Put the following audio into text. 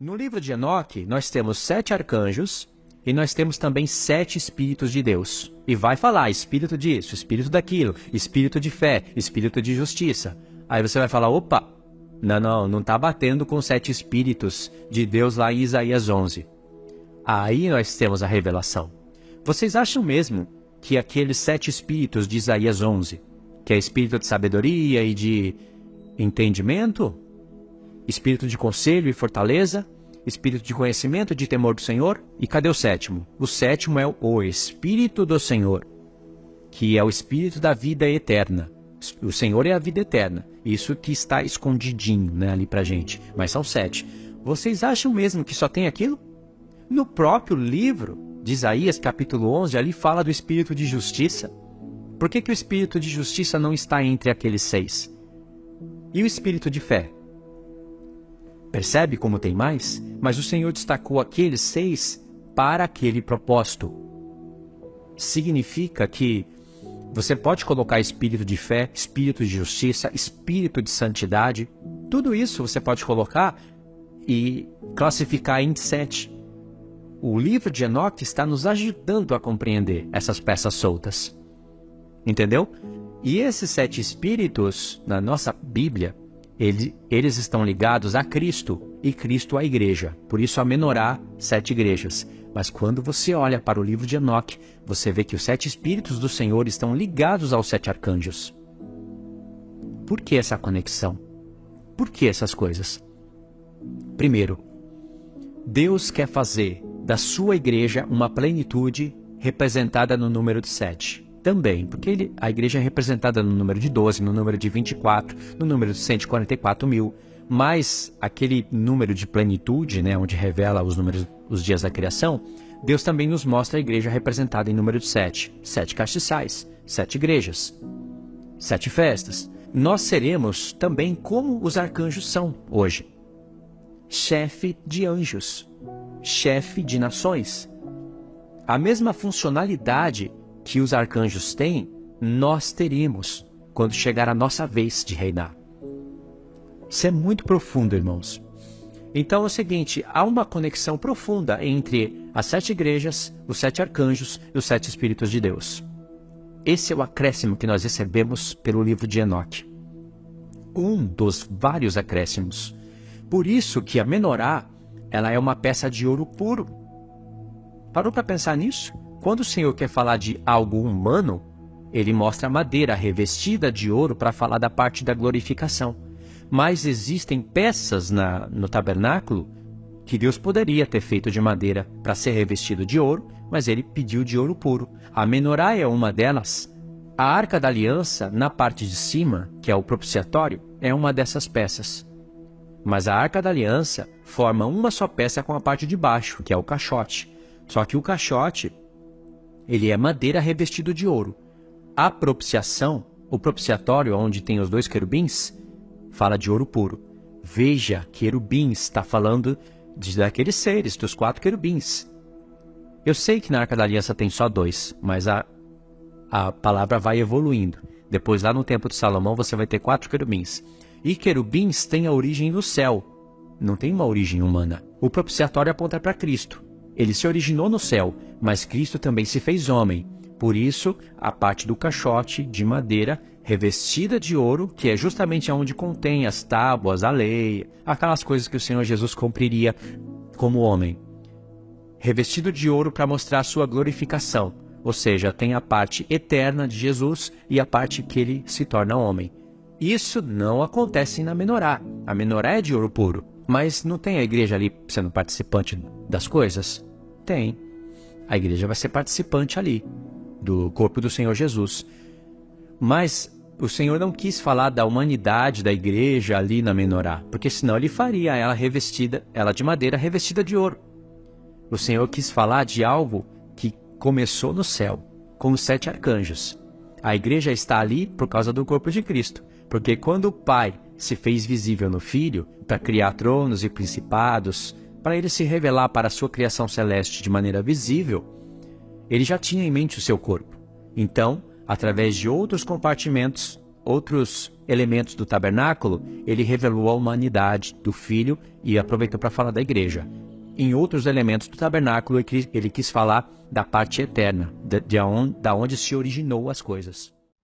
No livro de Enoque, nós temos 7 arcanjos e nós temos também 7 espíritos de Deus. E vai falar espírito disso, espírito daquilo, espírito de fé, espírito de justiça. Aí você vai falar, opa, não está batendo com 7 espíritos de Deus lá em Isaías 11. Aí nós temos a revelação. Vocês acham mesmo que aqueles 7 espíritos de Isaías 11, que é espírito de sabedoria e de entendimento, espírito de conselho e fortaleza, espírito de conhecimento e de temor do Senhor? E cadê o 7º? O 7º é o Espírito do Senhor, que é o Espírito da vida eterna. O Senhor é a vida eterna. Isso que está escondidinho, né, ali pra gente. Mas são 7. Vocês acham mesmo que só tem aquilo? No próprio livro de Isaías, capítulo 11, ali fala do Espírito de justiça. Por que o Espírito de justiça não está entre aqueles 6? E o Espírito de fé? Percebe como tem mais? Mas o Senhor destacou aqueles 6 para aquele propósito. Significa que você pode colocar espírito de fé, espírito de justiça, espírito de santidade. Tudo isso você pode colocar e classificar em 7. O livro de Enoque está nos ajudando a compreender essas peças soltas. Entendeu? E esses 7 espíritos, na nossa Bíblia, eles estão ligados a Cristo e Cristo à igreja. Por isso a menorá, 7 igrejas. Mas quando você olha para o livro de Enoque, você vê que os 7 espíritos do Senhor estão ligados aos 7 arcanjos. Por que essa conexão? Por que essas coisas? Primeiro, Deus quer fazer da sua igreja uma plenitude representada no número de 7. Também, porque a igreja é representada no número de 12, no número de 24, no número de 144 mil, mas aquele número de plenitude, né, onde revela os números, os dias da criação, Deus também nos mostra a igreja representada em número de 7. 7 castiçais, 7 igrejas, 7 festas. Nós seremos também como os arcanjos são hoje. Chefe de anjos, chefe de nações. A mesma funcionalidade que os arcanjos têm, nós teremos quando chegar a nossa vez de reinar. Isso é muito profundo, irmãos. Então é o seguinte, há uma conexão profunda entre as 7 igrejas, os 7 arcanjos e os 7 espíritos de Deus. Esse é o acréscimo que nós recebemos pelo livro de Enoque. Um dos vários acréscimos. Por isso que a menorá, ela é uma peça de ouro puro. Parou para pensar nisso? Quando o Senhor quer falar de algo humano, ele mostra a madeira revestida de ouro para falar da parte da glorificação. Mas existem peças no tabernáculo que Deus poderia ter feito de madeira para ser revestido de ouro, mas ele pediu de ouro puro. A menorá é uma delas. A Arca da Aliança, na parte de cima, que é o propiciatório, é uma dessas peças. Mas a Arca da Aliança forma uma só peça com a parte de baixo, que é o caixote. Só que o caixote, ele é madeira revestido de ouro. A propiciação, o propiciatório, onde tem os 2 querubins, fala de ouro puro. Veja, querubins, está falando daqueles seres, dos 4 querubins. Eu sei que na Arca da Aliança tem só 2, mas a palavra vai evoluindo. Depois, lá no Templo de Salomão, você vai ter 4 querubins. E querubins têm a origem no céu, não tem uma origem humana. O propiciatório aponta para Cristo. Ele se originou no céu, mas Cristo também se fez homem. Por isso, a parte do caixote de madeira revestida de ouro, que é justamente onde contém as tábuas, a lei, aquelas coisas que o Senhor Jesus cumpriria como homem. Revestido de ouro para mostrar a sua glorificação. Ou seja, tem a parte eterna de Jesus e a parte que ele se torna homem. Isso não acontece na menorá. A menorá é de ouro puro. Mas não tem a igreja ali sendo participante das coisas? Tem. A igreja vai ser participante ali, do corpo do Senhor Jesus. Mas o Senhor não quis falar da humanidade da igreja ali na menorá, porque senão ele faria ela de madeira revestida de ouro. O Senhor quis falar de algo que começou no céu, com os 7 arcanjos. A igreja está ali por causa do corpo de Cristo, porque quando o Pai se fez visível no Filho, para criar tronos e principados, para ele se revelar para a sua criação celeste de maneira visível, ele já tinha em mente o seu corpo. Então, através de outros compartimentos, outros elementos do tabernáculo, ele revelou a humanidade do Filho e aproveitou para falar da igreja. Em outros elementos do tabernáculo, ele quis falar da parte eterna, da onde se originou as coisas.